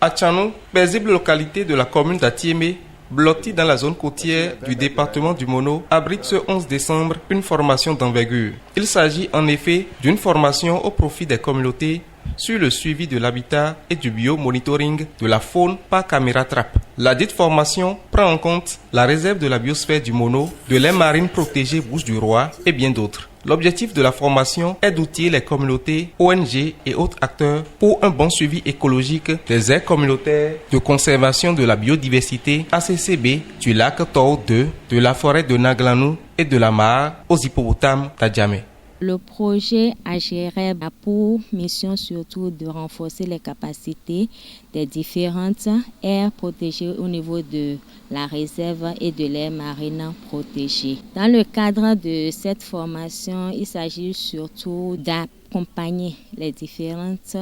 À Tchanou, paisible localité de la commune d'Atiémé, blottie dans la zone côtière du département du Mono, abrite ce 11 décembre une formation d'envergure. Il s'agit en effet d'une formation au profit des communautés sur le suivi de l'habitat et du biomonitoring de la faune par caméra trappe. La dite formation prend en compte la réserve de la biosphère du Mono, de l'aire marine protégée Bouches du Roi et bien d'autres. L'objectif de la formation est d'outiller les communautés, ONG et autres acteurs pour un bon suivi écologique des aires communautaires de conservation de la biodiversité ACCB du lac Tao 2, de la forêt de Naglanou et de la mare aux hippopotames d'Adjamé. Le projet AGREB a pour mission surtout de renforcer les capacités des différentes aires protégées au niveau de la réserve et de l'aire marine protégée. Dans le cadre de cette formation, il s'agit surtout d'accompagner les différentes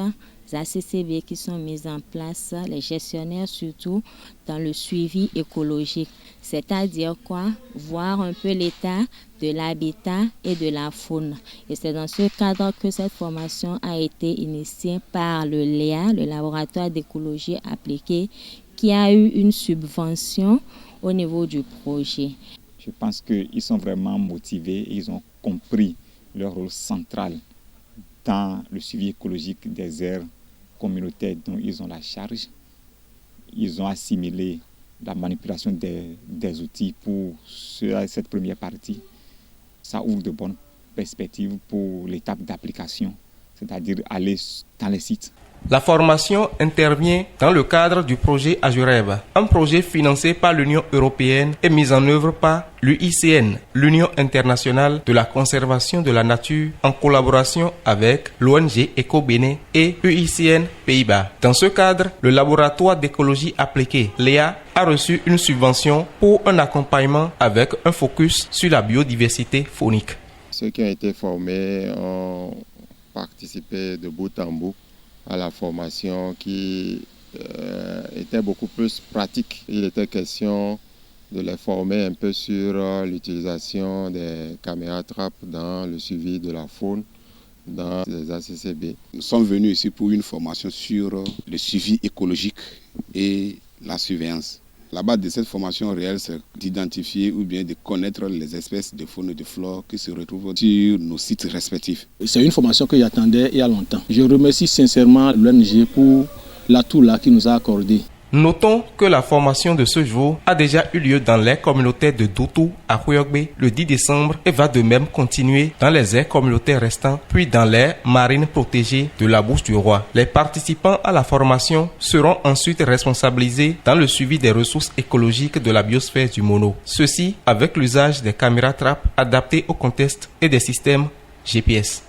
ACCB qui sont mises en place, les gestionnaires surtout, dans le suivi écologique. C'est-à-dire quoi? Voir un peu l'état de l'habitat et de la faune. Et c'est dans ce cadre que cette formation a été initiée par le LEA, le laboratoire d'écologie appliquée, qui a eu une subvention au niveau du projet. Je pense qu'ils sont vraiment motivés, ils ont compris leur rôle central dans le suivi écologique des aires communautaires dont ils ont la charge. Ils ont assimilé la manipulation des outils pour cette première partie. Ça ouvre de bonnes perspectives pour l'étape d'application, c'est-à-dire aller dans les sites. La formation intervient dans le cadre du projet AGREB, un projet financé par l'Union européenne et mis en œuvre par l'UICN, l'Union internationale de la conservation de la nature, en collaboration avec l'ONG EcoBénin et UICN Pays-Bas. Dans ce cadre, le laboratoire d'écologie appliquée, LEA, a reçu une subvention pour un accompagnement avec un focus sur la biodiversité faunique. Ceux qui ont été formés ont participé de bout en bout à la formation qui était beaucoup plus pratique. Il était question de les former un peu sur l'utilisation des caméras trappes dans le suivi de la faune dans les ACCB. Nous sommes venus ici pour une formation sur le suivi écologique et la surveillance. La base de cette formation réelle, c'est d'identifier ou bien de connaître les espèces de faune et de flore qui se retrouvent sur nos sites respectifs. C'est une formation que j'attendais il y a longtemps. Je remercie sincèrement l'ONG pour l'atout là qu'il nous a accordé. Notons que la formation de ce jour a déjà eu lieu dans l'aire communautaire de Doutou à Khouyogbe le 10 décembre et va de même continuer dans les aires communautaires restantes, puis dans l'aire marine protégée de la Bouche du Roi. Les participants à la formation seront ensuite responsabilisés dans le suivi des ressources écologiques de la biosphère du Mono. Ceci avec l'usage des caméras trappes adaptées au contexte et des systèmes GPS.